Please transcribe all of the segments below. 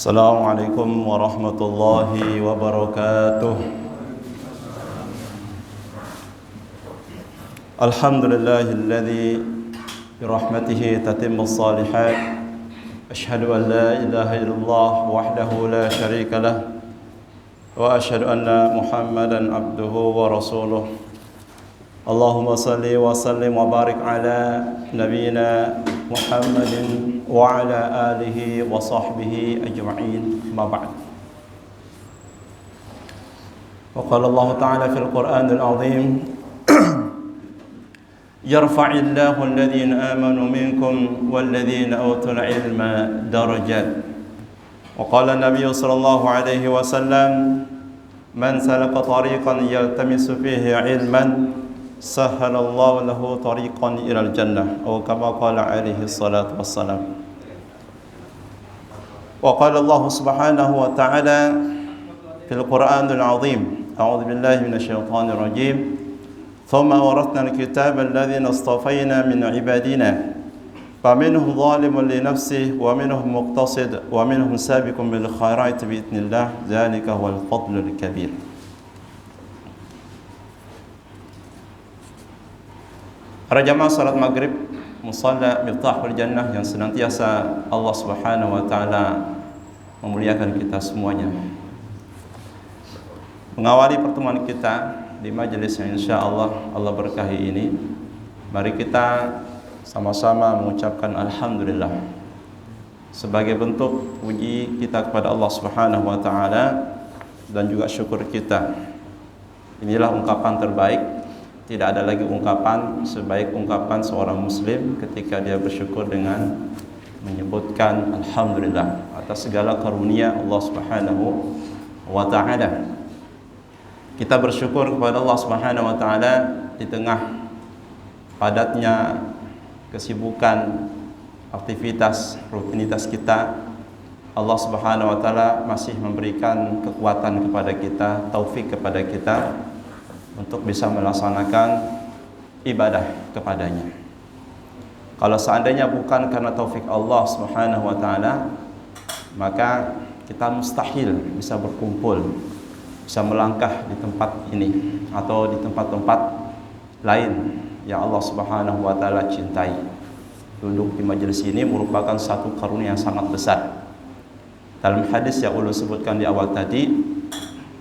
Assalamualaikum warahmatullahi wabarakatuh. Alhamdulillahilladzi birahmatihi tatimmus shalihat. Asyhadu an la ilaha illallah wahdahu la syarika lah. Wa asyhadu anna Muhammadan abduhu wa rasuluh. Allahumma salli wa sallim wa barik ala nabiyyina Muhammadin wa ala alihi wa sahbihi ajma'in. Ma ba'd. Wa qala Allah ta'ala fil Qur'anil 'azim yarfa'illahu alladhina amanu minkum walladhina utul 'ilma darajat. Wa qala an-nabiy sallallahu alaihi wasallam man salaka tariqan yaltamisu fihi 'ilman sahhalallahu lahu tariqan ilal jannah atau kama qala alaihi salatu wassalam. Wa qala Allah subhanahu wa ta'ala fil Qur'anil 'azim a'udzu billahi minasyaitonir rajim thumma awratna al-kitaba alladhina istafayna min 'ibadina faminhum zalimun li nafsihi wa minhum muqtasid wa minhum sabiqun bil khairati bi idznillah dzalika huwal fadlul kabir. Para jamaah salat maghrib musalla Miftahul Jannah yang senantiasa Allah Subhanahu wa taala memuliakan kita semuanya. Mengawali pertemuan kita di majelis yang insyaallah Allah berkahi ini, mari kita sama-sama mengucapkan alhamdulillah sebagai bentuk puji kita kepada Allah Subhanahu wa taala dan juga syukur kita. Inilah ungkapan terbaik. Tidak ada lagi ungkapan sebaik ungkapan seorang muslim ketika dia bersyukur dengan menyebutkan alhamdulillah atas segala karunia Allah Subhanahu wa taala. Kita bersyukur kepada Allah Subhanahu wa taala di tengah padatnya kesibukan aktivitas rutinitas kita. Allah Subhanahu wa taala masih memberikan kekuatan kepada kita, taufik kepada kita untuk bisa melaksanakan ibadah kepadanya. Kalau seandainya bukan karena taufik Allah Subhanahu wa taala, maka kita mustahil bisa berkumpul, bisa melangkah di tempat ini atau di tempat-tempat lain yang Allah Subhanahu wa taala cintai. Duduk di majelis ini merupakan satu karunia yang sangat besar. Dalam hadis yang ulun sebutkan di awal tadi,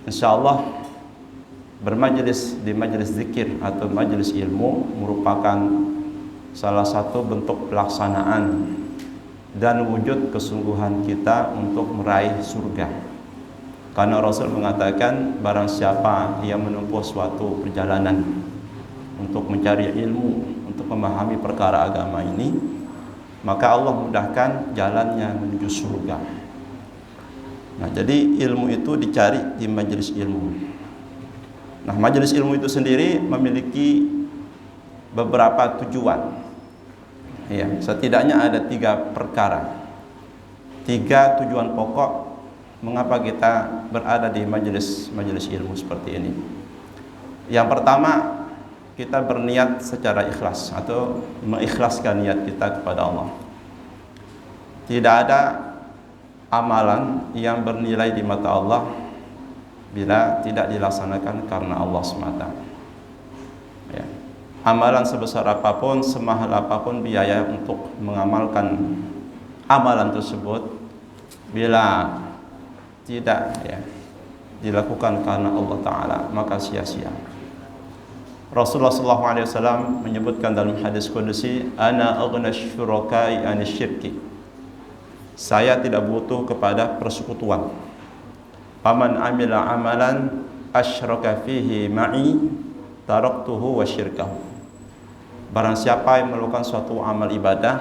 insyaallah bermajelis di majelis zikir atau majelis ilmu merupakan salah satu bentuk pelaksanaan dan wujud kesungguhan kita untuk meraih surga. Karena Rasul mengatakan barang siapa yang menempuh suatu perjalanan untuk mencari ilmu, untuk memahami perkara agama ini, maka Allah mudahkan jalannya menuju surga. Nah, jadi ilmu itu dicari di majelis ilmu. Nah, majelis ilmu itu sendiri memiliki beberapa tujuan. Ya, setidaknya ada 3 perkara. 3 tujuan pokok mengapa kita berada di majelis ilmu seperti ini. Yang pertama, kita berniat secara ikhlas atau mengikhlaskan niat kita kepada Allah. Tidak ada amalan yang bernilai di mata Allah bila tidak dilaksanakan karena Allah semata. Ya. Amalan sebesar apapun, semahal apapun biaya untuk mengamalkan amalan tersebut, bila tidak dilakukan karena Allah Ta'ala, maka sia-sia. Rasulullah SAW menyebutkan dalam hadis qudsi, ana aghna syuraka'i anis syirki. Saya tidak butuh kepada persekutuan. Faman amila amalan asyraka fihi ma'i taraktuhu wa syirkahu. Barang siapa yang melakukan suatu amal ibadah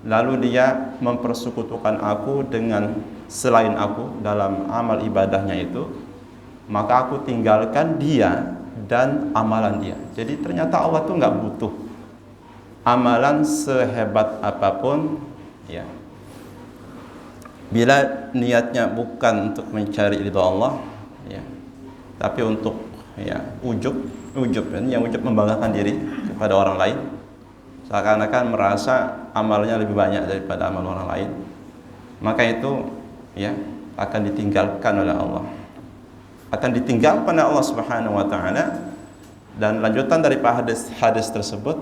lalu dia mempersekutukan aku dengan selain aku dalam amal ibadahnya itu, maka aku tinggalkan dia dan amalan dia. Jadi ternyata Allah tuh nggak butuh amalan sehebat apapun, ya. Bila niatnya bukan untuk mencari ridha Allah, ya, tapi untuk ujub membanggakan diri kepada orang lain, seakan-akan merasa amalnya lebih banyak daripada amal orang lain, maka itu ya akan ditinggalkan oleh Allah. Akan ditinggalkan oleh Allah Subhanahu wa taala. Dan lanjutan dari hadis tersebut,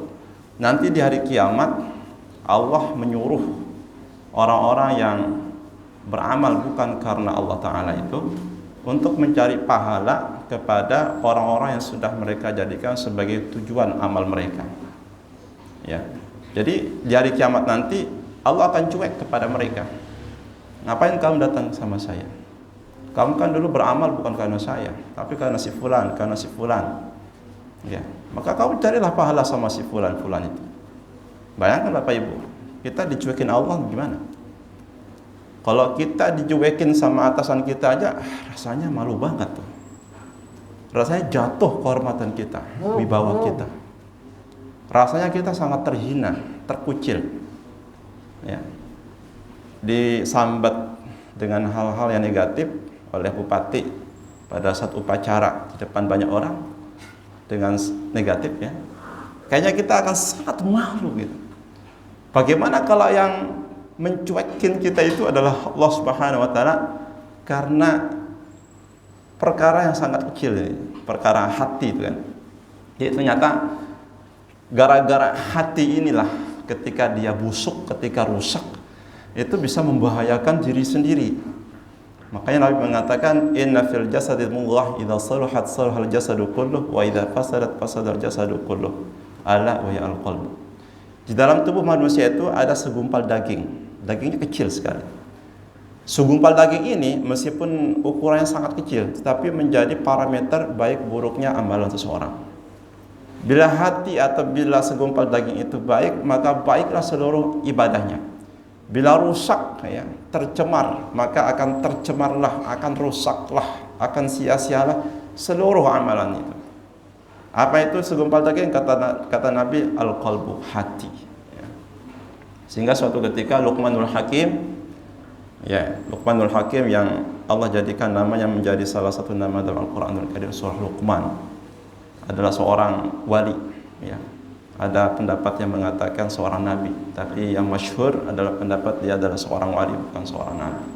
nanti di hari kiamat Allah menyuruh orang-orang yang beramal bukan karena Allah taala itu untuk mencari pahala kepada orang-orang yang sudah mereka jadikan sebagai tujuan amal mereka. Ya. Jadi di hari kiamat nanti Allah akan cuek kepada mereka. Ngapain kamu datang sama saya? Kamu kan dulu beramal bukan karena saya, tapi karena si fulan, karena si fulan. Ya, maka kamu carilah pahala sama si fulan-fulan itu. Bayangkan Bapak Ibu, kita dicuekin Allah gimana? Kalau kita dicuekin sama atasan kita aja, rasanya malu banget tuh. Rasanya jatuh kehormatan kita, wibawa kita. Rasanya kita sangat terhina, terkucil. Ya. Disambat dengan hal-hal yang negatif oleh bupati pada saat upacara di depan banyak orang dengan negatif, ya. Kayaknya kita akan sangat malu gitu. Bagaimana kalau yang mencuekin kita itu adalah Allah Subhanahu wa taala karena perkara yang sangat kecil ini, perkara hati itu kan. Jadi ternyata gara-gara hati inilah ketika dia busuk, ketika rusak, itu bisa membahayakan diri sendiri. Makanya Nabi mengatakan inna fil jasadi mudghah idza salahat salahal jasadu kulluh wa idza fasadat fasadal jasadu kulluh ala wa ya al-qalb. Di dalam tubuh manusia itu ada segumpal daging. Dagingnya kecil sekali. Segumpal daging ini meskipun ukurannya sangat kecil, tetapi menjadi parameter baik buruknya amalan seseorang. Bila hati atau bila segumpal daging itu baik, maka baiklah seluruh ibadahnya. Bila rusak, ya, tercemar, maka akan tercemarlah, akan rusaklah, akan sia-sialah seluruh amalan itu. Apa itu segumpal daging? Kata Nabi, al-qalbu, hati. Ya. Sehingga suatu ketika Luqmanul Hakim, ya, Luqmanul Hakim yang Allah jadikan namanya menjadi salah satu nama dalam Al-Quranul Karim, surah Luqman, adalah seorang wali. Ya. Ada pendapat yang mengatakan seorang nabi, tapi yang masyhur adalah pendapat dia adalah seorang wali, bukan seorang nabi.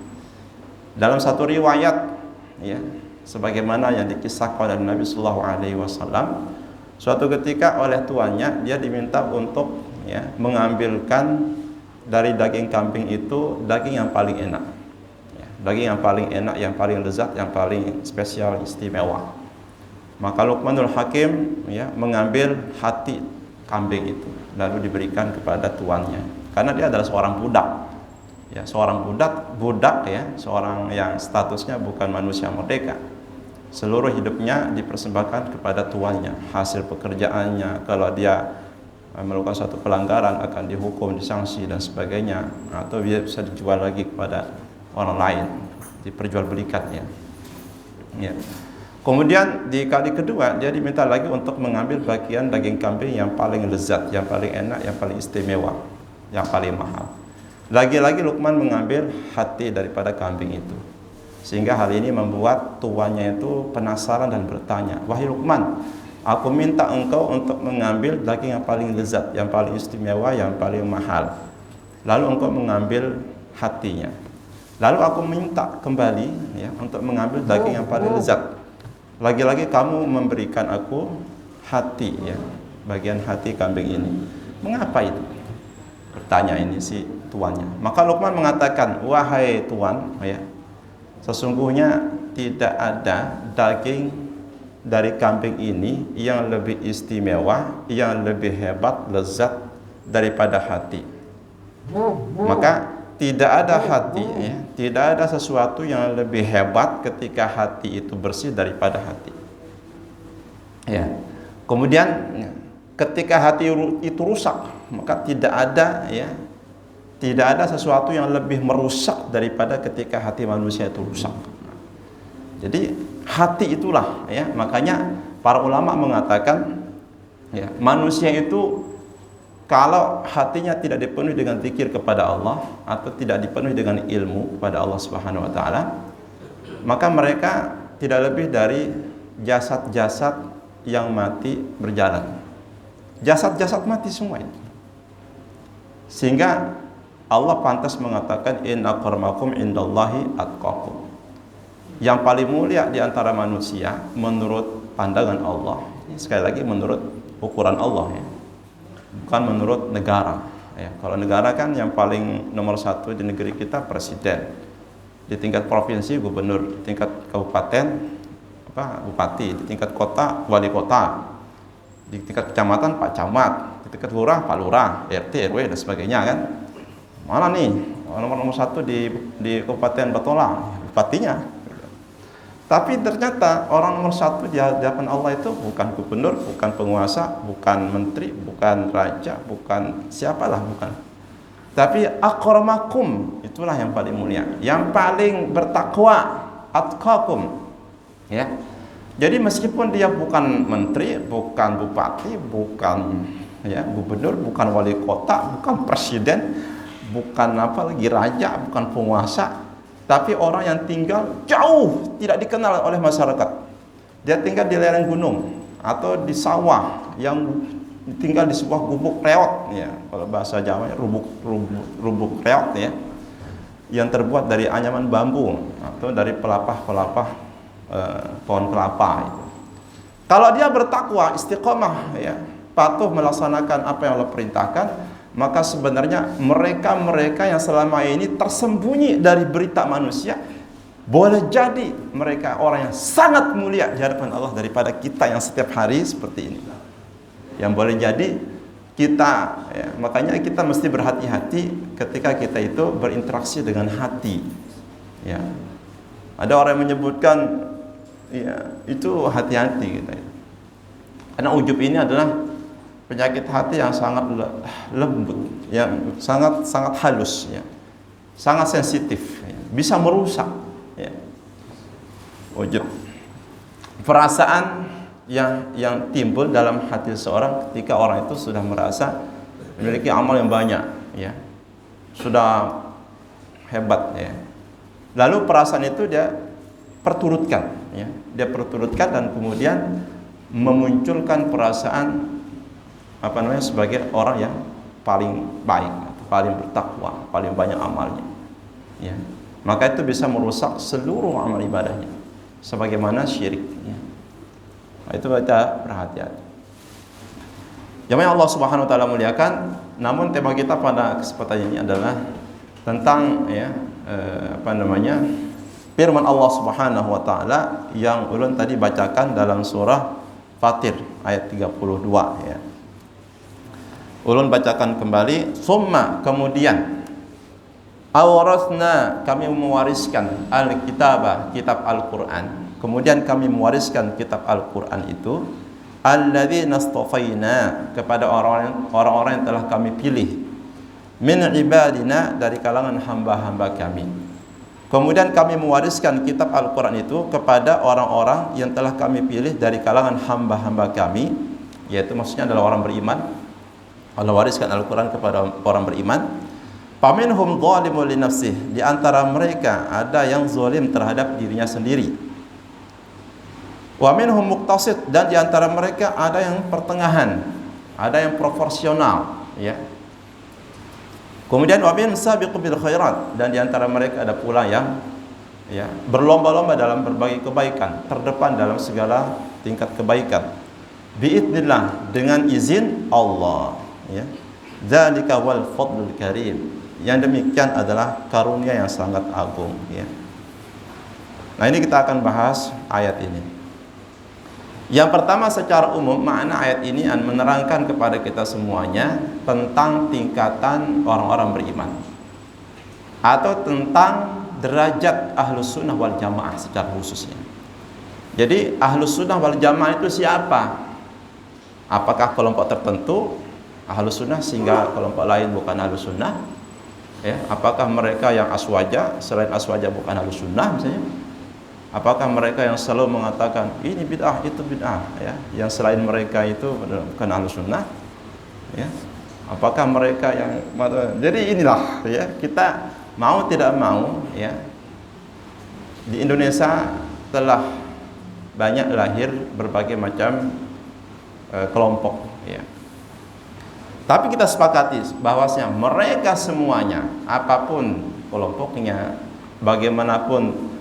Dalam satu riwayat, ya, sebagaimana yang dikisahkan oleh Nabi Sallallahu Alaihi Wasallam, suatu ketika oleh tuannya dia diminta untuk, ya, mengambilkan dari daging kambing itu daging yang paling enak, ya, daging yang paling enak, yang paling lezat, yang paling spesial, istimewa. Maka Luqmanul Hakim, ya, mengambil hati kambing itu lalu diberikan kepada tuannya, karena dia adalah seorang budak, ya, seorang budak, ya, seorang yang statusnya bukan manusia merdeka. Seluruh hidupnya dipersembahkan kepada tuannya. Hasil pekerjaannya, kalau dia melakukan suatu pelanggaran akan dihukum, disanksi dan sebagainya, atau dia bisa dijual lagi kepada orang lain, diperjualbelikan, ya. Ya. Kemudian di kali kedua dia diminta lagi untuk mengambil bagian daging kambing yang paling lezat, yang paling enak, yang paling istimewa, yang paling mahal. Lagi-lagi Luqman mengambil hati daripada kambing itu. Sehingga hal ini membuat tuannya itu penasaran dan bertanya, "Wahai Luqman, aku minta engkau untuk mengambil daging yang paling lezat, yang paling istimewa, yang paling mahal. Lalu engkau mengambil hatinya. Lalu aku minta kembali, ya, untuk mengambil daging yang paling lezat. Lagi-lagi kamu memberikan aku hati, ya, bagian hati kambing ini. Mengapa itu?" Bertanya ini si tuannya. Maka Luqman mengatakan, "Wahai tuan, ya, sesungguhnya tidak ada daging dari kambing ini yang lebih istimewa, yang lebih hebat, lezat daripada hati. Maka tidak ada hati, ya, tidak ada sesuatu yang lebih hebat ketika hati itu bersih daripada hati." Ya. Kemudian, ya, ketika hati itu rusak, maka tidak ada, ya, tidak ada sesuatu yang lebih merusak daripada ketika hati manusia itu rusak. Jadi hati itulah, ya, makanya para ulama mengatakan, ya, manusia itu kalau hatinya tidak dipenuhi dengan zikir kepada Allah atau tidak dipenuhi dengan ilmu kepada Allah Subhanahu wa taala, maka mereka tidak lebih dari jasad-jasad yang mati berjalan. Jasad-jasad mati semua itu. Sehingga Allah pantas mengatakan inna akramakum indallahi atqakum. Yang paling mulia di antara manusia menurut pandangan Allah. Sekali lagi menurut ukuran Allah ya. Bukan menurut negara ya. Kalau negara kan yang paling nomor satu di negeri kita presiden. Di tingkat provinsi gubernur, di tingkat kabupaten bupati, di tingkat kota wali kota, di tingkat kecamatan pak camat, di tingkat lurah pak lurah, RT RW dan sebagainya kan. Mana nih nomor satu di Kabupaten Batola, bupatinya. Tapi ternyata orang nomor satu di hadapan Allah itu bukan gubernur, bukan penguasa, bukan menteri, bukan raja, bukan siapalah, bukan. Tapi akramakum, itulah yang paling mulia, yang paling bertakwa, atqakum. Ya. Jadi meskipun dia bukan menteri, bukan bupati, bukan ya gubernur, bukan wali kota, bukan presiden, bukan apa lagi raja, bukan penguasa, tapi orang yang tinggal jauh tidak dikenal oleh masyarakat. Dia tinggal di lereng gunung atau di sawah, yang tinggal di sebuah gubuk reot ya, kalau bahasa Jawa rubuk reot ya, yang terbuat dari anyaman bambu atau dari pelepah pohon kelapa itu. Kalau dia bertakwa, istiqomah ya, patuh melaksanakan apa yang Allah perintahkan, maka sebenarnya mereka yang selama ini tersembunyi dari berita manusia, boleh jadi mereka orang yang sangat mulia di hadapan Allah daripada kita yang setiap hari seperti ini. Yang boleh jadi kita ya, makanya kita mesti berhati-hati ketika kita itu berinteraksi dengan hati ya. Ada orang yang menyebutkan ya, itu hati-hati gitu ya. Karena ujub ini adalah penyakit hati yang sangat lembut, yang sangat halus ya, sangat sensitif ya, bisa merusak ya. Ujub, perasaan yang timbul dalam hati seorang ketika orang itu sudah merasa memiliki amal yang banyak ya, sudah hebat ya, lalu perasaan itu dia perturutkan ya, dia perturutkan dan kemudian memunculkan perasaan sebagai orang yang paling baik, paling bertakwa, paling banyak amalnya ya. Maka itu bisa merusak seluruh amal ibadahnya sebagaimana syirik ya. Nah, itu kita perhatian. Jamaah Allah Subhanahu wa taala muliakan, namun tema kita pada kesempatan ini adalah tentang ya firman Allah Subhanahu wa taala yang ulun tadi bacakan dalam surah Fatir ayat 32 ya. Ulun bacakan kembali, summa kemudian awrasna kami mewariskan al-kitabah kitab Al-Qur'an. Kemudian kami mewariskan kitab Al-Qur'an itu alladzina astafaina kepada orang-orang yang telah kami pilih min ibadina dari kalangan hamba-hamba kami. Kemudian kami mewariskan kitab Al-Quran itu kepada orang-orang yang telah kami pilih dari kalangan hamba-hamba kami, yaitu maksudnya adalah orang beriman. Allah wariskan Al-Quran kepada orang beriman. Faminhum zalimun li nafsih, di antara mereka ada yang zalim terhadap dirinya sendiri. Wa minhum muqtasid, dan di antara mereka ada yang pertengahan, ada yang proporsional ya. Kemudian wa min sabiqu bil khairat, dan di antara mereka ada pula yang ya berlomba-lomba dalam berbagai kebaikan, terdepan dalam segala tingkat kebaikan. Biidznillah, dengan izin Allah ya. Dzalika wal fadlul karim. Yang demikian adalah karunia yang sangat agung ya. Nah, ini kita akan bahas ayat ini. Yang pertama, secara umum makna ayat ini menerangkan kepada kita semuanya tentang tingkatan orang-orang beriman, atau tentang derajat ahlus sunnah wal jamaah secara khususnya. Jadi ahlus sunnah wal jamaah itu siapa? Apakah kelompok tertentu ahlus sunnah sehingga kelompok lain bukan ahlus sunnah ya? Apakah mereka yang aswaja, selain aswaja bukan ahlus sunnah misalnya? Apakah mereka yang selalu mengatakan ini bid'ah, itu bid'ah ya, yang selain mereka itu bukan ahlus sunnah ya? Apakah mereka yang, jadi inilah ya, kita mau tidak mau ya, di Indonesia telah banyak lahir berbagai macam kelompok ya. Tapi kita sepakati bahwasanya mereka semuanya, apapun kelompoknya, bagaimanapun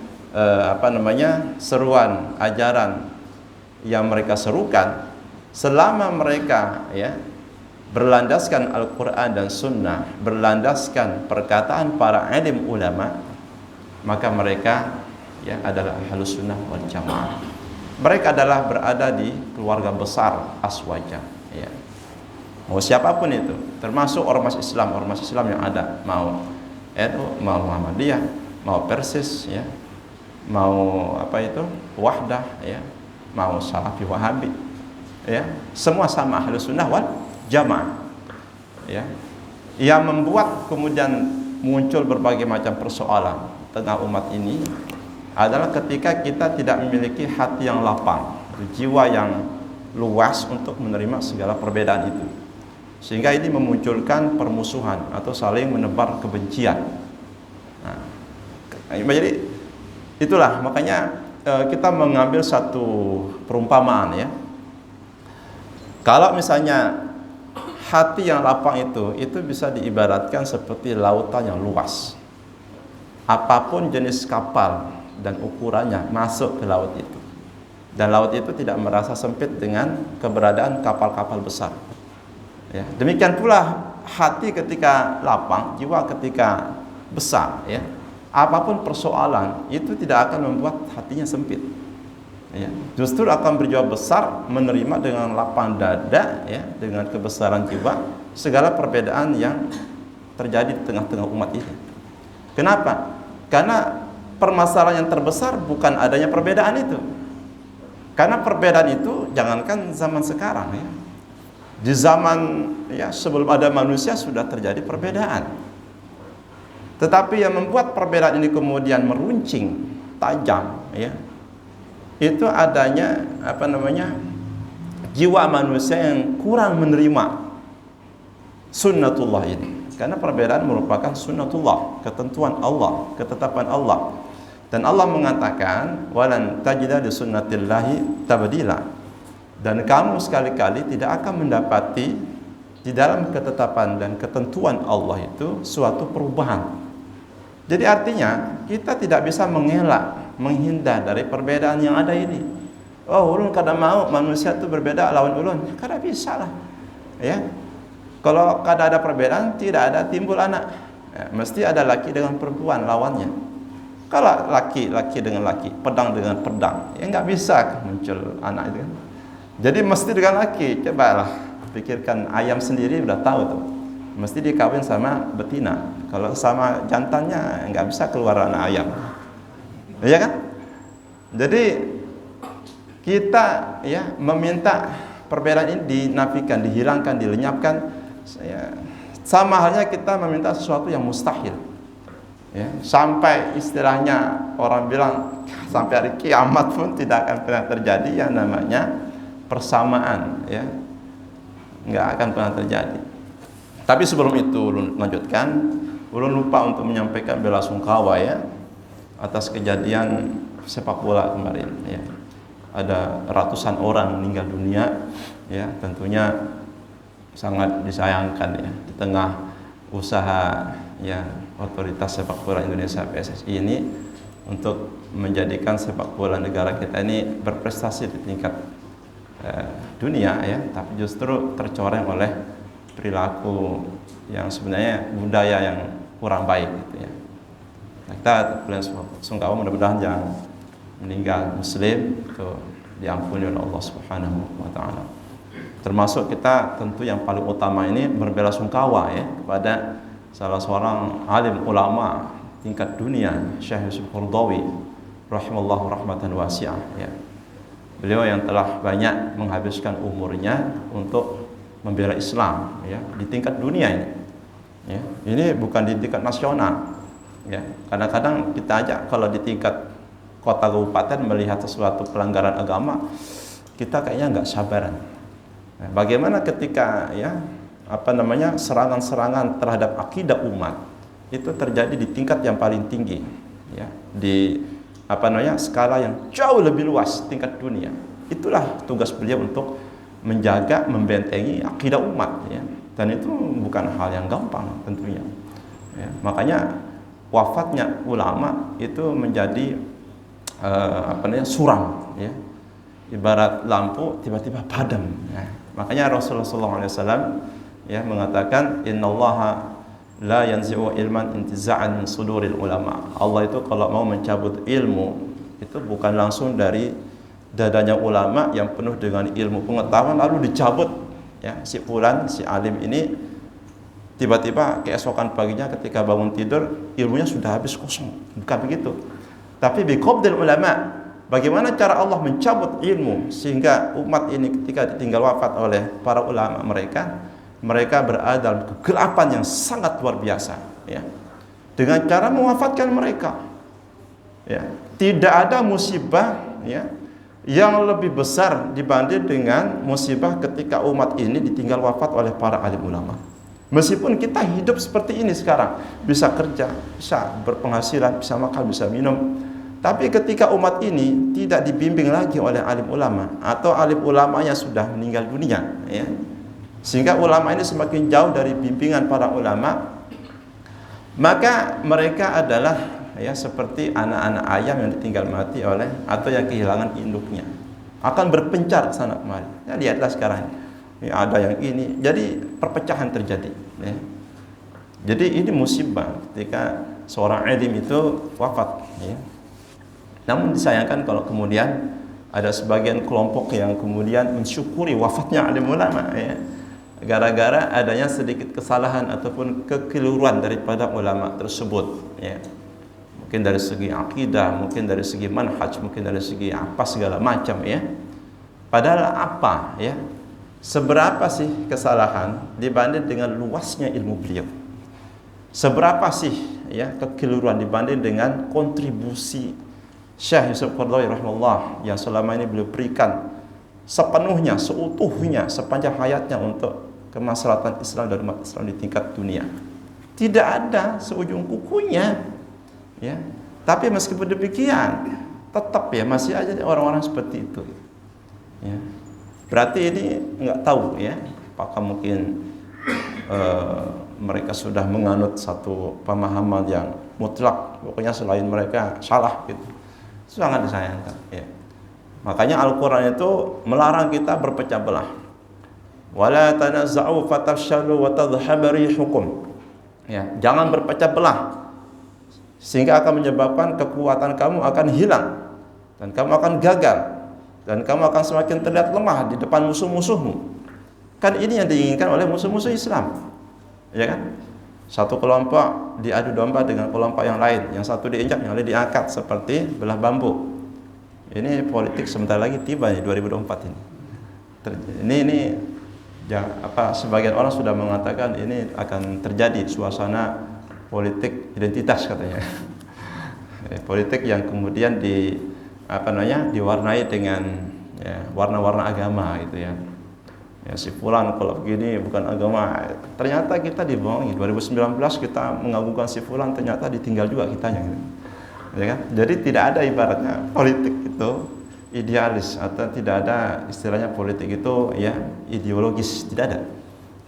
seruan ajaran yang mereka serukan, selama mereka berlandaskan Al-Quran dan Sunnah, berlandaskan perkataan para alim ulama, maka mereka adalah Ahlus Sunnah wal Jamaah. Mereka adalah berada di keluarga besar Aswaja, mau siapapun itu, termasuk ormas Islam yang ada, mau NU, mau Muhammadiyah, mau Persis, mau Wahdah, mau Salafi Wahabi, semua sama Ahlus Sunnah wal Jamaah. Yang membuat kemudian muncul berbagai macam persoalan tengah umat ini adalah ketika kita tidak memiliki hati yang lapang, jiwa yang luas untuk menerima segala perbedaan itu, sehingga ini memunculkan permusuhan atau saling menebar kebencian. Jadi itulah makanya kita mengambil satu perumpamaan, kalau misalnya hati yang lapang itu bisa diibaratkan seperti lautan yang luas. Apapun jenis kapal dan ukurannya masuk ke laut itu, dan laut itu tidak merasa sempit dengan keberadaan kapal-kapal besar. Demikian pula hati ketika lapang, jiwa ketika besar, apapun persoalan itu tidak akan membuat hatinya sempit. Justru akan berjiwa besar, menerima dengan lapang dada, dengan kebesaran jiwa segala perbedaan yang terjadi di tengah-tengah umat ini. Kenapa? Karena permasalahan yang terbesar bukan adanya perbedaan itu. Karena perbedaan itu jangankan zaman sekarang, di zaman sebelum ada manusia sudah terjadi perbedaan. Tetapi yang membuat perbedaan ini kemudian meruncing tajam, itu adanya jiwa manusia yang kurang menerima sunnatullah ini. Karena perbedaan merupakan sunnatullah, ketentuan Allah, ketetapan Allah. Dan Allah mengatakan, walan tajida li sunnatillahi tabdila. Dan kamu sekali-kali tidak akan mendapati di dalam ketetapan dan ketentuan Allah itu suatu perubahan. Jadi artinya kita tidak bisa mengelak, menghindar dari perbedaan yang ada ini. Oh, ulun kada mau manusia itu berbeda lawan ulun, kada bisa lah. Kalau kada ada perbedaan, tidak ada timbul anak. Mesti ada laki dengan perempuan lawannya. Kalau laki dengan laki, pedang dengan pedang, nggak bisa muncul anak itu kan. Jadi mesti dengan laki. Cobalah pikirkan, ayam sendiri udah tahu tuh, mesti dikawin sama betina. Kalau sama jantannya nggak bisa keluar anak ayam, iya kan? Jadi kita meminta perbedaan ini dinafikan, dihilangkan, dilenyapkan. Sama halnya kita meminta sesuatu yang mustahil. Sampai istilahnya orang bilang sampai hari kiamat pun tidak akan pernah terjadi yang namanya persamaan, nggak akan pernah terjadi. Tapi sebelum itu ulun lanjutkan, ulun lupa untuk menyampaikan bela sungkawa atas kejadian sepak bola kemarin. Ada ratusan orang meninggal dunia, tentunya sangat disayangkan di tengah usaha otoritas sepak bola Indonesia PSSI ini untuk menjadikan sepak bola negara kita ini berprestasi di tingkat dunia, tapi justru tercoreng oleh perilaku yang sebenarnya budaya yang kurang baik gitu. Nah, kita sungkawa mudah-mudahan yang meninggal muslim itu diampuni oleh Allah Subhanahu wa taala. Termasuk kita tentu yang paling utama ini berbela sungkawa kepada salah seorang alim ulama tingkat dunia, Syekh Yusuf Qaradawi rahimallahu rahmatan wasi'ah. Beliau yang telah banyak menghabiskan umurnya untuk membela Islam di tingkat dunia ini. Ini bukan di tingkat nasional. Kadang-kadang kita aja kalau di tingkat kota kabupaten melihat sesuatu pelanggaran agama, kita kayaknya nggak sabaran. Bagaimana ketika serangan-serangan terhadap akidah umat itu terjadi di tingkat yang paling tinggi, di skala yang jauh lebih luas tingkat dunia. Itulah tugas beliau untuk menjaga, membentengi akidah umat, dan itu bukan hal yang gampang tentunya. Ya, makanya wafatnya ulama itu menjadi suram, ya, ibarat lampu tiba-tiba padam. Ya. Makanya Rasulullah SAW ya mengatakan innallaha la yanzi'u ilman intiza'an min suduril ulama. Allah itu kalau mau mencabut ilmu itu bukan langsung dari dadanya ulama yang penuh dengan ilmu pengetahuan lalu dicabut, ya, si fulan, si alim ini tiba-tiba keesokan paginya ketika bangun tidur ilmunya sudah habis kosong. Bukan begitu. Tapi biqabdil ulama, bagaimana cara Allah mencabut ilmu sehingga umat ini ketika ditinggal wafat oleh para ulama mereka berada dalam kegelapan yang sangat luar biasa, ya. Dengan cara mewafatkan mereka. Ya, tidak ada musibah, ya, yang lebih besar dibanding dengan musibah ketika umat ini ditinggal wafat oleh para alim ulama. Meskipun kita hidup seperti ini sekarang, bisa kerja, bisa berpenghasilan, bisa makan, bisa minum, tapi ketika umat ini tidak dibimbing lagi oleh alim ulama atau alim ulamanya sudah meninggal dunia, ya, sehingga ulama ini semakin jauh dari bimbingan para ulama, maka mereka adalah, ya, seperti anak-anak ayam yang ditinggal mati oleh atau yang kehilangan induknya, akan berpencar ke sana kemari. Ya, lihatlah sekarang, ya, ada yang ini, jadi perpecahan terjadi, ya. Jadi ini musibah ketika seorang alim itu wafat, ya. Namun disayangkan kalau kemudian ada sebagian kelompok yang kemudian mensyukuri wafatnya alim ulama, ya, gara-gara adanya sedikit kesalahan ataupun kekeliruan daripada ulama tersebut, ya. Mungkin dari segi akidah, mungkin dari segi manhaj, mungkin dari segi apa segala macam, ya. Padahal apa, ya? Seberapa sih kesalahan dibanding dengan luasnya ilmu beliau? Seberapa sih, ya, kekeliruan dibanding dengan kontribusi Syekh Yusuf Qaradawi rahimahullah yang selama ini beliau berikan sepenuhnya, seutuhnya, sepanjang hayatnya untuk kemaslahatan Islam dan umat Islam di tingkat dunia. Tidak ada seujung kukunya, ya. Tapi meskipun demikian, tetap, ya, masih aja orang-orang seperti itu, ya. Berarti ini nggak tahu, ya, apakah mungkin mereka sudah menganut satu pemahaman yang mutlak, pokoknya selain mereka salah, gitu. Sangat disayangkan, ya. Makanya Al-Quran itu melarang kita berpecah belah. Wala tanazza'u fatafshalu wa tadhhabu rihukum. Ya, jangan berpecah belah sehingga akan menyebabkan kekuatan kamu akan hilang dan kamu akan gagal dan kamu akan semakin terlihat lemah di depan musuh-musuhmu. Kan ini yang diinginkan oleh musuh-musuh Islam, ya kan? Satu kelompok diadu domba dengan kelompok yang lain, yang satu diinjak, yang lain diangkat seperti belah bambu. Ini politik sebentar lagi tiba nih 2024 ini. Ini ya, sebagian orang sudah mengatakan ini akan terjadi suasana politik identitas katanya. Politik yang kemudian diwarnai dengan, ya, warna-warna agama, gitu, ya. Ya, si fulan kalau begini bukan agama. Ternyata kita dibohongi. 2019 kita mengagungkan si fulan, ternyata ditinggal juga kitanya, gitu. Ya kan? Jadi tidak ada ibaratnya politik itu idealis atau tidak ada istilahnya politik itu, ya, ideologis, tidak ada.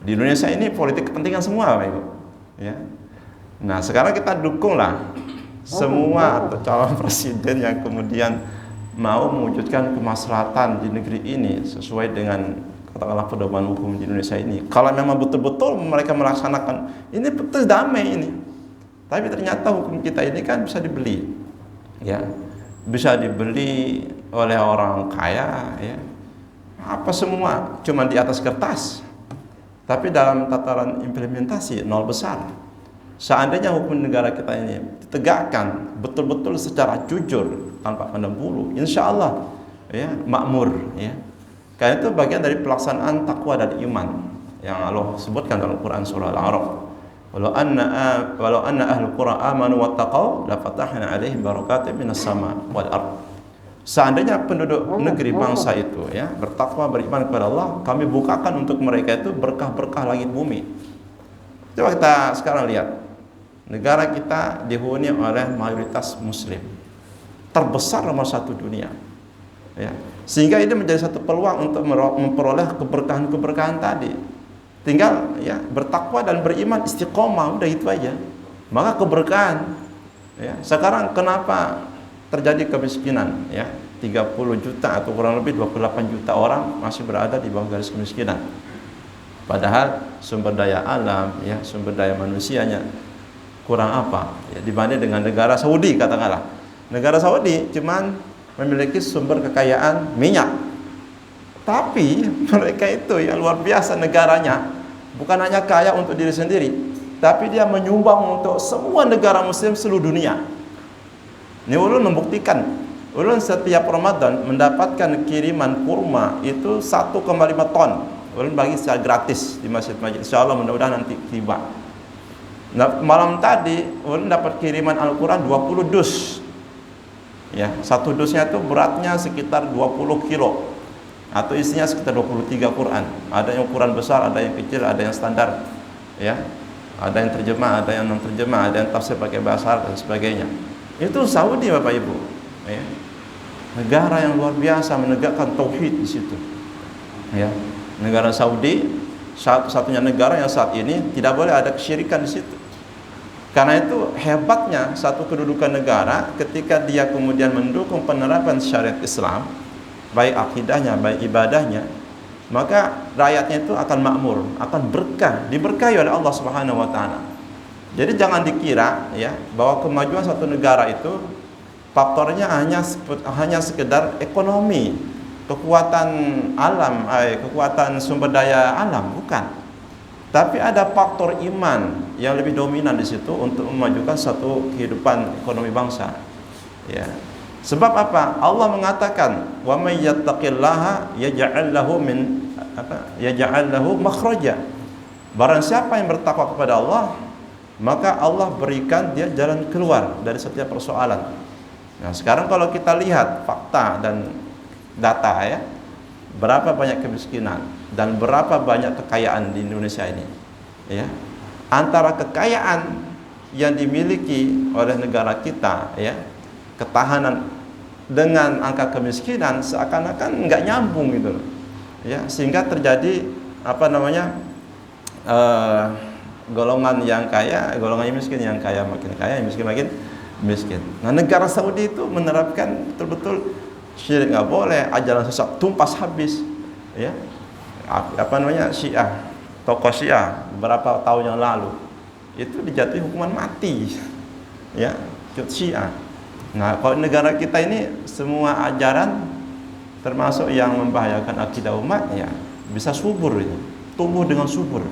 Di Indonesia ini politik kepentingan semua, Bapak Ibu, ya. Nah, sekarang kita dukunglah semua atau calon presiden yang kemudian mau mewujudkan kemaslahatan di negeri ini sesuai dengan katakanlah pedoman hukum di Indonesia ini. Kalau memang betul-betul mereka melaksanakan ini, betul damai ini. Tapi ternyata hukum kita ini kan bisa dibeli, ya, bisa dibeli oleh orang kaya, ya. Apa semua cuma di atas kertas, tapi dalam tataran implementasi nol besar. Seandainya hukum negara kita ini ditegakkan betul-betul secara jujur tanpa pandang bulu, insya Allah, ya, makmur, ya. Karena itu bagian dari pelaksanaan takwa dan iman yang Allah sebutkan dalam Quran surah Al-A'raf. Walau anna ahlul qura amanu wattaqau la fatahna 'alaihim barakatin minas sama wal ard. Seandainya penduduk negeri bangsa itu, ya, bertakwa, beriman kepada Allah, kami bukakan untuk mereka itu berkah-berkah langit bumi. Coba kita sekarang lihat, negara kita dihuni oleh mayoritas muslim, terbesar nomor satu dunia, ya. Sehingga ini menjadi satu peluang untuk memperoleh keberkahan-keberkahan tadi. tinggal ya bertakwa dan beriman, istiqomah, udah itu aja. Maka keberkahan. Ya, sekarang kenapa terjadi kemiskinan? Ya, 30 juta atau kurang lebih 28 juta orang masih berada di bawah garis kemiskinan. Padahal sumber daya alam, ya, sumber daya manusianya kurang apa? Ya, dibanding dengan negara Saudi katakanlah. Negara Saudi cuman memiliki sumber kekayaan minyak. Tapi mereka itu yang luar biasa negaranya, bukan hanya kaya untuk diri sendiri, tapi dia menyumbang untuk semua negara muslim seluruh dunia. Ini ulun membuktikan, ulun setiap Ramadan mendapatkan kiriman kurma itu 1,5 ton. Ulun bagi secara gratis di masjid-masjid. Insyaallah mudah-mudahan nanti tiba. Nah, malam tadi ulun dapat kiriman Al-Quran 20 dus. Ya, satu dusnya itu beratnya sekitar 20 kilo. Atau isinya sekitar 23 Quran. Ada yang ukuran besar, ada yang kecil, ada yang standar, ya. Ada yang terjemah, ada yang non terjemah, ada yang tafsir pakai bahasa Arab dan sebagainya. Itu Saudi, Bapak Ibu, ya. Negara yang luar biasa menegakkan tauhid di situ. Ya. Negara Saudi satu-satunya negara yang saat ini tidak boleh ada kesyirikan di situ. Karena itu hebatnya satu kedudukan negara ketika dia kemudian mendukung penerapan syariat Islam, baik akidahnya, baik ibadahnya, maka rakyatnya itu akan makmur, akan berkah, diberkahi oleh Allah Subhanahu wa taala. Jadi jangan dikira ya bahwa kemajuan satu negara itu faktornya hanya sekedar ekonomi, kekuatan alam, kekuatan sumber daya alam, bukan. Tapi ada faktor iman yang lebih dominan di situ untuk memajukan satu kehidupan ekonomi bangsa. Ya. Sebab apa? Allah mengatakan, "Wa may yattaqillaha yaj'al lahu min yaj'al lahu makhraja." Barang siapa yang bertakwa kepada Allah, maka Allah berikan dia jalan keluar dari setiap persoalan. Nah, sekarang kalau kita lihat fakta dan data ya, berapa banyak kemiskinan dan berapa banyak kekayaan di Indonesia ini, ya. Antara kekayaan yang dimiliki oleh negara kita, ya, ketahanan dengan angka kemiskinan seakan-akan nggak nyambung gitu loh, ya, sehingga terjadi apa namanya golongan yang kaya, golongan yang miskin, yang kaya makin kaya, yang miskin makin miskin. Nah, negara Saudi itu menerapkan betul-betul syirik nggak boleh, ajaran sesat tumpas habis, ya. Apa namanya Syiah, tokoh Syiah beberapa tahun yang lalu itu dijatuhi hukuman mati, ya, Syiah. Nah, kalau negara kita ini semua ajaran termasuk yang membahayakan akidah umat ya bisa subur itu, tumbuh dengan subur.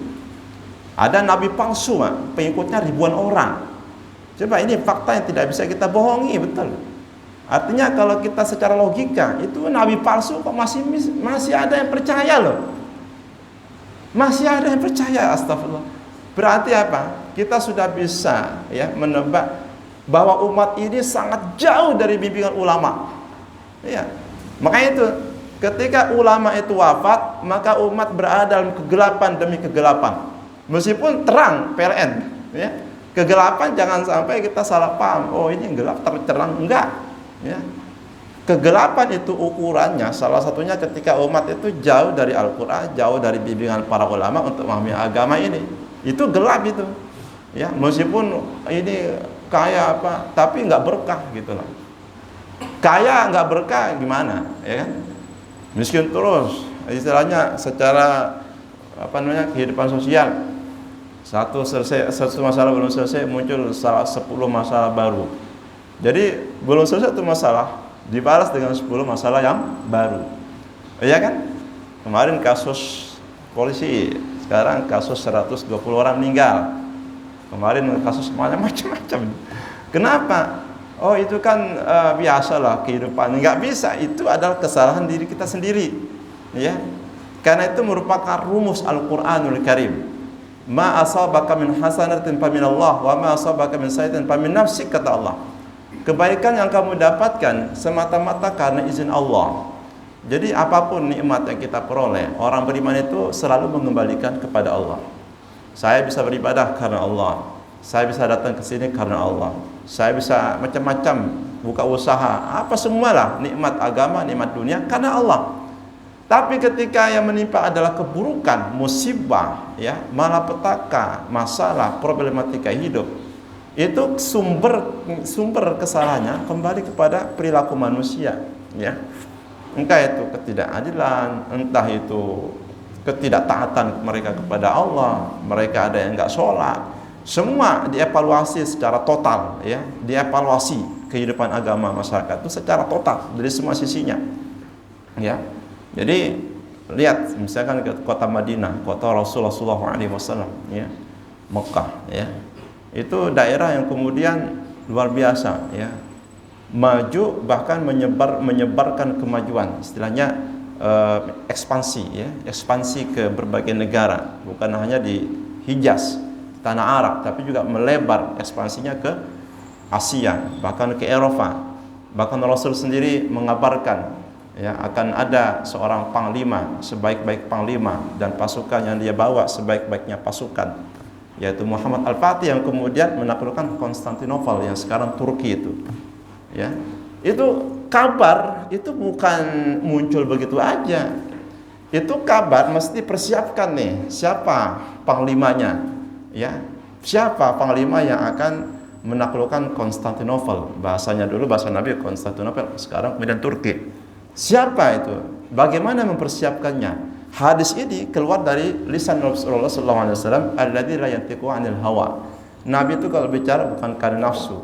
Ada nabi palsu, pengikutnya ribuan orang. Coba ini fakta yang tidak bisa kita bohongi, betul. Artinya kalau kita secara logika itu nabi palsu kok masih ada yang percaya loh. Masih ada yang percaya, astagfirullah. Berarti apa? Kita sudah bisa ya menebak bahwa umat ini sangat jauh dari bimbingan ulama. Ya. Makanya itu ketika ulama itu wafat, maka umat berada dalam kegelapan demi kegelapan. Meskipun terang PLN, ya. Kegelapan jangan sampai kita salah paham. Oh, ini gelap terang, enggak, ya. Kegelapan itu ukurannya salah satunya ketika umat itu jauh dari Al-Qur'an, jauh dari bimbingan para ulama untuk memahami agama ini. Itu gelap itu. Ya, meskipun ini kaya apa, tapi nggak berkah gitu loh. Kaya nggak berkah gimana, ya kan? Miskin terus, istilahnya secara apa namanya kehidupan sosial. Satu masalah belum selesai muncul 10 masalah baru. Jadi belum selesai satu masalah dibalas dengan 10 masalah yang baru. Iya kan? Kemarin kasus polisi, sekarang kasus 120 orang meninggal. Kemarin kasus macam-macam. Kenapa? Oh, itu kan biasalah kehidupan. Enggak bisa, itu adalah kesalahan diri kita sendiri. Ya. Karena itu merupakan rumus Al-Qur'anul Karim. Ma asabaka min hasanatin fa min Allah wa ma asabaka min sayyi'atin fa min nafsik, kata Allah. Kebaikan yang kamu dapatkan semata-mata karena izin Allah. Jadi apapun nikmat yang kita peroleh, orang beriman itu selalu mengembalikan kepada Allah. Saya bisa beribadah karena Allah. Saya bisa datang ke sini karena Allah. Saya bisa macam-macam buka usaha, apa semualah nikmat agama, nikmat dunia karena Allah. Tapi ketika yang menimpa adalah keburukan, musibah, ya, malapetaka, masalah, problematika hidup, itu sumber kesalahannya kembali kepada perilaku manusia, ya. Entah itu ketidakadilan, entah itu ketidaktaatan mereka kepada Allah, mereka ada yang enggak sholat, semua dievaluasi secara total, ya, dievaluasi kehidupan agama masyarakat itu secara total dari semua sisinya, ya. Jadi lihat misalkan ke kota Madinah, kota Rasulullah SAW, ya, Mekah, ya, itu daerah yang kemudian luar biasa, ya, maju bahkan menyebarkan kemajuan, istilahnya ekspansi, ya, ekspansi ke berbagai negara, bukan hanya di Hijaz, tanah Arab, tapi juga melebar ekspansinya ke Asia, bahkan ke Eropa. Bahkan Rasul sendiri mengabarkan, ya, akan ada seorang panglima, sebaik-baik panglima, dan pasukan yang dia bawa sebaik-baiknya pasukan, yaitu Muhammad Al-Fatih, yang kemudian menaklukkan Konstantinopel yang sekarang Turki itu, ya. Itu kabar itu bukan muncul begitu aja. Itu kabar mesti persiapkan nih, siapa panglimanya, ya, siapa panglima yang akan menaklukkan Konstantinopel. Bahasanya dulu, bahasa Nabi Konstantinopel, sekarang kemudian Turki. Siapa itu? Bagaimana mempersiapkannya? Hadis ini keluar dari lisan Rasulullah SAW, alladzi la yantiqu 'anil hawa. Nabi itu kalau bicara bukan karena nafsu,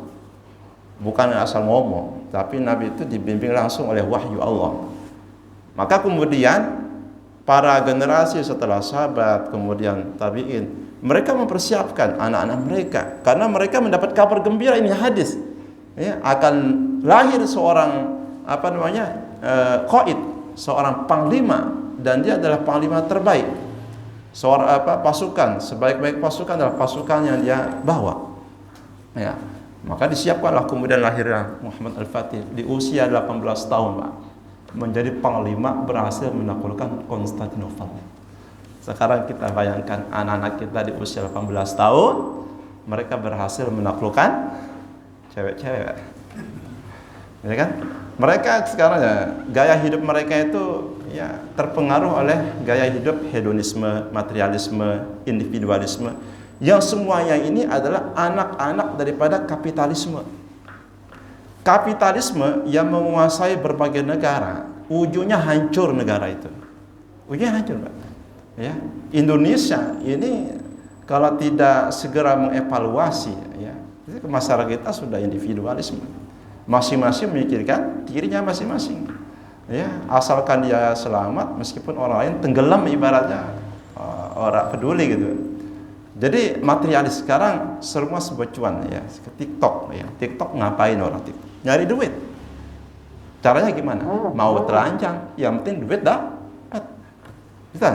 bukan asal ngomong, tapi Nabi itu dibimbing langsung oleh wahyu Allah. Maka kemudian para generasi setelah sahabat, kemudian tabi'in, mereka mempersiapkan anak-anak mereka, karena mereka mendapat kabar gembira, ini hadis, ya, akan lahir seorang qaid, seorang panglima, dan dia adalah panglima terbaik. Seorang pasukan, sebaik-baik pasukan adalah pasukan yang dia bawa, ya. Maka disiapkanlah kemudian lahirnya Muhammad Al-Fatih di usia 18 tahun, Pak, menjadi panglima, berhasil menaklukkan Konstantinopel. Sekarang kita bayangkan anak-anak kita di usia 18 tahun, mereka berhasil menaklukkan cewek-cewek, ya kan? Mereka sekarang, ya, gaya hidup mereka itu, ya, terpengaruh oleh gaya hidup hedonisme, materialisme, individualisme, yang semuanya ini adalah anak-anak daripada kapitalisme. Kapitalisme yang menguasai berbagai negara, ujungnya hancur negara itu. Ujungnya hancur, Pak. Ya, Indonesia ini kalau tidak segera mengevaluasi, ya, masyarakat kita sudah individualisme. Masing-masing memikirkan dirinya masing-masing, ya, asalkan dia selamat, meskipun orang lain tenggelam ibaratnya, orang peduli gitu. Jadi materialis sekarang semua serba cuan, ya. TikTok, ya. TikTok ngapain orang TikTok? Nyari duit. Caranya gimana? Mau telanjang, yang penting duit dapat. Gitu.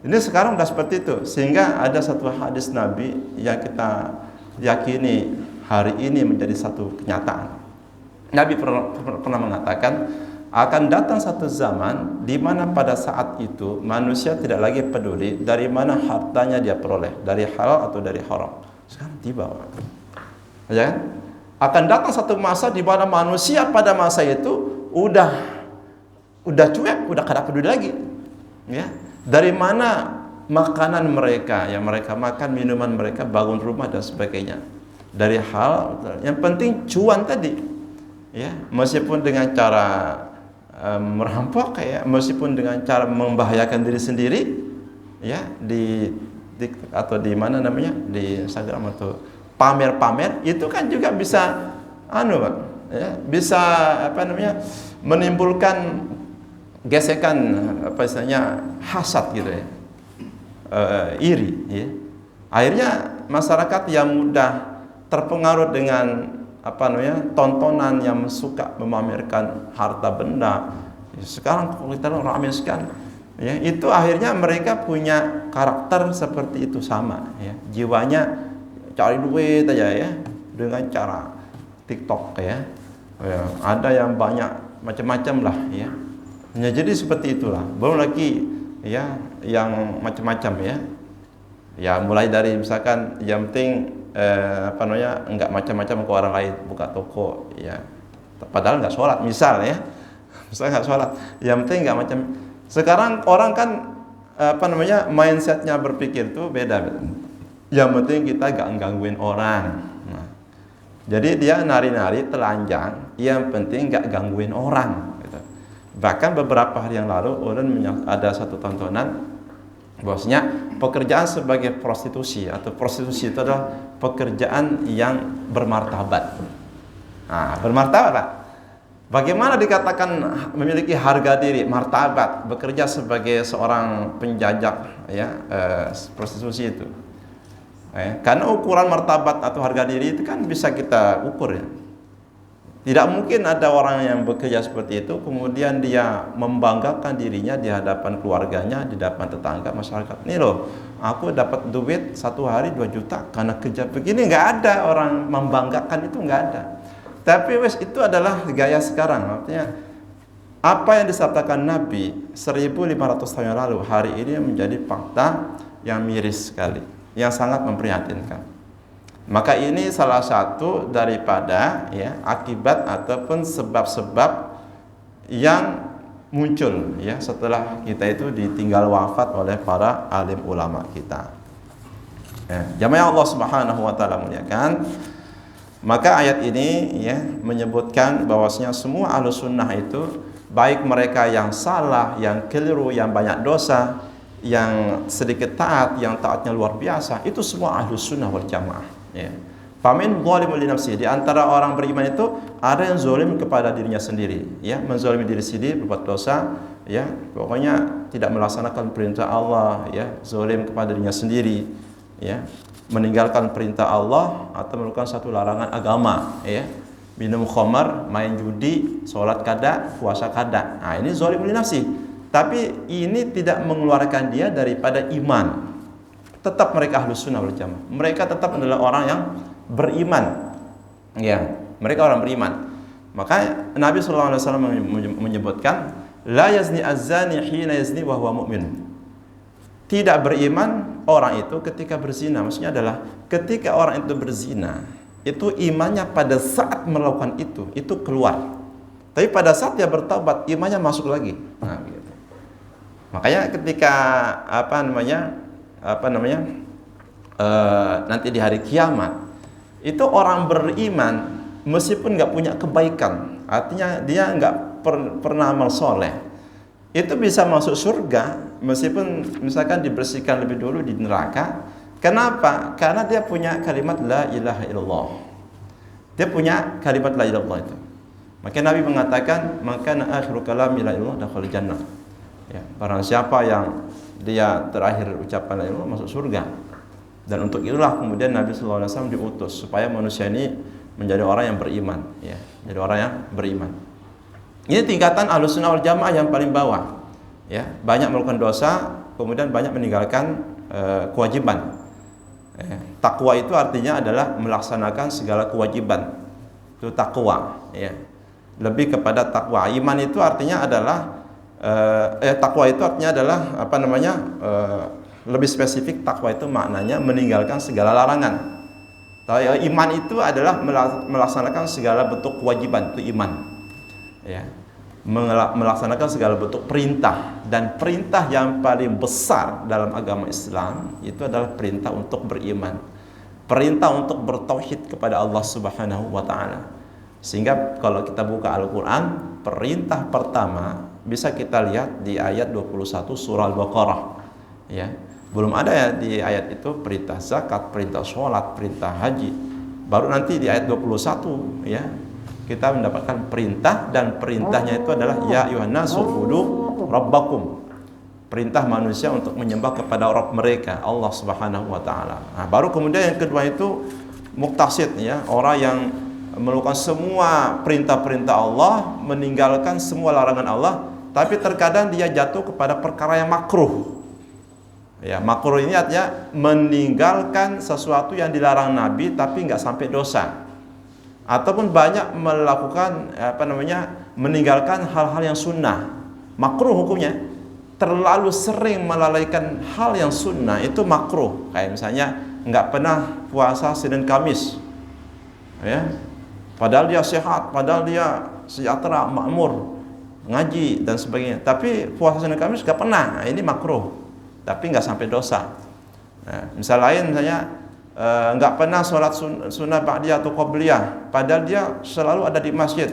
Ini sekarang udah seperti itu, sehingga ada satu hadis Nabi yang kita yakini hari ini menjadi satu kenyataan. Nabi pernah mengatakan, akan datang satu zaman di mana pada saat itu manusia tidak lagi peduli dari mana hartanya dia peroleh, dari halal atau dari haram. Sekarang tiba, ya, akan datang satu masa di mana manusia pada masa itu udah cuek, udah kada peduli lagi, ya, dari mana makanan mereka yang mereka makan, minuman mereka, bangun rumah dan sebagainya, dari hal yang penting cuan tadi, ya, meskipun dengan cara merampok, ya, meskipun dengan cara membahayakan diri sendiri, ya, di atau di mana namanya, di Instagram atau pamer-pamer, itu kan juga bisa Pak, ya, bisa menimbulkan gesekan, istilahnya hasad gitu, ya, iri, ya. Akhirnya masyarakat yang mudah terpengaruh dengan tontonan yang suka memamerkan harta benda, ya, sekarang kalau kita ramai sekali, ya, itu akhirnya mereka punya karakter seperti itu sama, ya, jiwanya cari duit aja, ya, dengan cara TikTok, ya, ada yang banyak macam-macam lah, ya. Ya, jadi seperti itulah. Belum lagi, ya, yang macam-macam, ya. Ya, mulai dari misalkan yang penting enggak macam-macam ke orang lain, buka toko, ya, padahal enggak sholat, misal, ya, misalnya enggak sholat, yang penting enggak macam, Sekarang orang kan mindsetnya berpikir tuh beda. Yang penting kita gak gangguin orang. Nah, jadi dia nari-nari telanjang, yang penting gak gangguin orang gitu. Bahkan beberapa hari yang lalu ada satu tontonan bahwasanya pekerjaan sebagai prostitusi atau prostitusi itu adalah pekerjaan yang bermartabat. Nah, bermartabat Pak. Bagaimana dikatakan memiliki harga diri, martabat, bekerja sebagai seorang penjajak ya, prostitusi itu. Karena ukuran martabat atau harga diri itu kan bisa kita ukur ya. Tidak mungkin ada orang yang bekerja seperti itu kemudian dia membanggakan dirinya di hadapan keluarganya, di hadapan tetangga, masyarakat. Nih loh, aku dapat duit 1 hari 2 juta karena kerja begini. Nggak ada orang membanggakan itu, nggak ada. Tapi itu adalah gaya sekarang. Artinya apa yang disabdakan Nabi 1500 tahun yang lalu hari ini menjadi fakta yang miris sekali, yang sangat memprihatinkan. Maka ini salah satu daripada ya akibat ataupun sebab-sebab yang muncul ya setelah kita itu ditinggal wafat oleh para alim ulama kita. Jamaah Allah Subhanahu wa taala muliakan. Maka ayat ini ya menyebutkan bahwasanya semua ahlus sunnah itu baik mereka yang salah, yang keliru, yang banyak dosa, yang sedikit taat, yang taatnya luar biasa, itu semua ahlus sunnah wal jamaah. Ya. Famin zalimun li nafsihi, di antara orang beriman itu ada yang zalim kepada dirinya sendiri, ya, menzalimi diri sendiri, berbuat dosa, ya, pokoknya tidak melaksanakan perintah Allah, ya, zalim kepada dirinya sendiri, ya, meninggalkan perintah Allah atau melakukan satu larangan agama, ya, minum khamar, main judi, sholat kada, puasa kada. Nah, ini zalimun li nafsihi. Tapi ini tidak mengeluarkan dia daripada iman. Tetap mereka ahlus sunnah wal jamaah. Mereka tetap adalah orang yang beriman. Ya, mereka orang beriman. Maka Nabi sallallahu alaihi wasallam menyebutkan, la yazni az-zani hina yazni wa huwa mu'min. Tidak beriman orang itu ketika berzina. Maksudnya adalah ketika orang itu berzina, itu imannya pada saat melakukan itu keluar. Tapi pada saat dia bertaubat, imannya masuk lagi. Nah, gitu. Makanya ketika nanti di hari kiamat itu orang beriman meskipun nggak punya kebaikan, artinya dia nggak pernah amal soleh, itu bisa masuk surga meskipun misalkan dibersihkan lebih dulu di neraka. Kenapa? Karena dia punya kalimat la ilaha illallah. Dia punya kalimat la ilaha illallah itu. Maka Nabi mengatakan, maka akhiru kalam la ilaha illallah dakhala jannah. Ya, barang siapa yang dia terakhir ucapan la ilaha illallah masuk surga. Dan untuk itulah kemudian Nabi sallallahu alaihi wasallam diutus supaya manusia ini menjadi orang yang beriman, ya, menjadi orang yang beriman. Ini tingkatan ahlus sunnah wal jamaah yang paling bawah, ya, banyak melakukan dosa, kemudian banyak meninggalkan kewajiban. Takwa itu artinya adalah melaksanakan segala kewajiban, itu takwa, ya. Lebih kepada takwa. Iman itu artinya adalah takwa itu artinya adalah lebih spesifik, takwa itu maknanya meninggalkan segala larangan. Iman itu adalah melaksanakan segala bentuk kewajiban, itu iman, ya. Melaksanakan segala bentuk perintah, dan perintah yang paling besar dalam agama Islam itu adalah perintah untuk beriman, perintah untuk bertauhid kepada Allah Subhanahu wa taala. Sehingga kalau kita buka Al-Qur'an, perintah pertama bisa kita lihat di ayat 21 surah Al-Baqarah, ya. Belum ada ya di ayat itu perintah zakat, perintah sholat, perintah haji. Baru nanti di ayat 21 ya kita mendapatkan perintah, dan perintahnya itu adalah ya ayyuhan nasu ubudu rabbakum. Perintah manusia untuk menyembah kepada Rabb mereka, Allah Subhanahu wa taala. Nah, baru kemudian yang kedua itu muqtasid, ya, orang yang melakukan semua perintah-perintah Allah, meninggalkan semua larangan Allah, tapi terkadang dia jatuh kepada perkara yang makruh. Ya, makruh ini artinya meninggalkan sesuatu yang dilarang Nabi tapi nggak sampai dosa, ataupun banyak melakukan meninggalkan hal-hal yang sunnah. Makruh hukumnya. Terlalu sering melalaikan hal yang sunnah itu makruh. Kayak misalnya nggak pernah puasa Senin Kamis, ya, padahal dia sehat, padahal dia sejahtera, makmur, ngaji dan sebagainya. Tapi puasa Senin Kamis gak pernah. Nah, ini makruh, tapi nggak sampai dosa. Nah, misal lain misalnya nggak pernah sholat sunnah ba'diyah atau qobliyah, padahal dia selalu ada di masjid.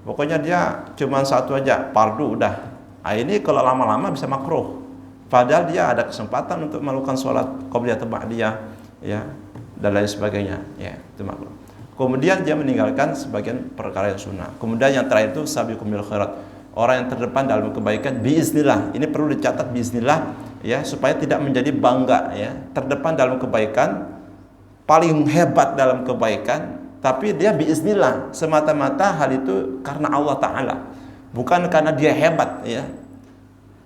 Pokoknya dia cuma satu aja, fardu udah. Nah, ini kalau lama-lama bisa makruh. Padahal dia ada kesempatan untuk melakukan sholat qobliyah atau ba'diyah, ya, dan lain sebagainya. Ya, itu makruh. Kemudian dia meninggalkan sebagian perkara yang sunnah. Kemudian yang terakhir itu sabiqum bil khairat. Orang yang terdepan dalam kebaikan biiznillah. Ini perlu dicatat biiznillah, ya, supaya tidak menjadi bangga, ya. Terdepan dalam kebaikan, paling hebat dalam kebaikan, tapi dia biiznillah, semata-mata hal itu karena Allah Ta'ala, bukan karena dia hebat, ya.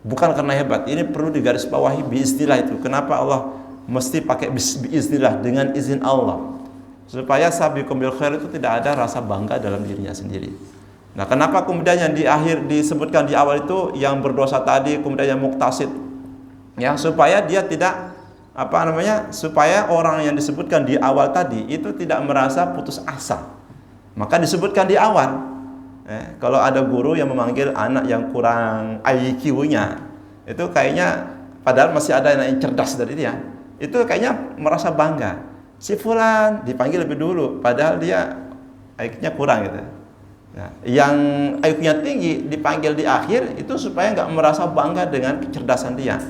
Bukan karena hebat. Ini perlu digarisbawahi biiznillah itu. Kenapa Allah mesti pakai biiznillah, dengan izin Allah, supaya sabiqum bil khair itu tidak ada rasa bangga dalam dirinya sendiri. Nah, kenapa kemudian yang di akhir disebutkan di awal itu yang berdosa tadi, kemudian yang muktasid, ya, supaya dia tidak supaya orang yang disebutkan di awal tadi itu tidak merasa putus asa. Maka disebutkan di awal. Kalau ada guru yang memanggil anak yang kurang IQ-nya, itu kayaknya padahal masih ada yang cerdas dari dia, itu kayaknya merasa bangga. Si fulan dipanggil lebih dulu, padahal dia IQ-nya kurang gitu. Nah, yang IQ-nya tinggi dipanggil di akhir itu supaya nggak merasa bangga dengan kecerdasan dia.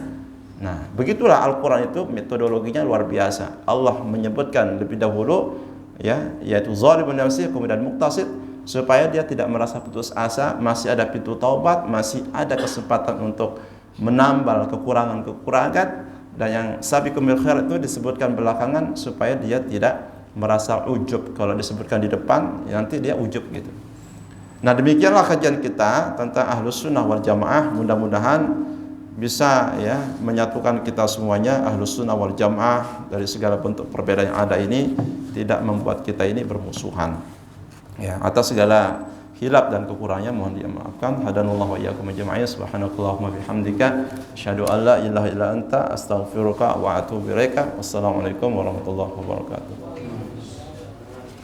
Nah, begitulah Al-Quran itu metodologinya luar biasa. Allah menyebutkan lebih dahulu, ya, yaitu zalimun nafsi, kemudian muktasid, supaya dia tidak merasa putus asa, masih ada pintu taubat, masih ada kesempatan untuk menambal kekurangan-kekurangan. Dan yang sabiqum bil khair itu disebutkan belakangan supaya dia tidak merasa ujub. Kalau disebutkan di depan, ya nanti dia ujub gitu. Nah, demikianlah kajian kita tentang Ahlus Sunnah wal Jamaah. Mudah-mudahan bisa, ya, menyatukan kita semuanya Ahlus Sunnah wal Jamaah dari segala bentuk perbedaan yang ada ini, tidak membuat kita ini bermusuhan. Ya, atas segala hilaf dan kekurangannya mohon dimaafkan. Hadanallahu wa iyyakum ajma'in. Subhanakallahumma bihamdika asyhadu an la ilaha illa anta astaghfiruka wa atubu ilaika. Wassalamualaikum warahmatullahi wabarakatuh.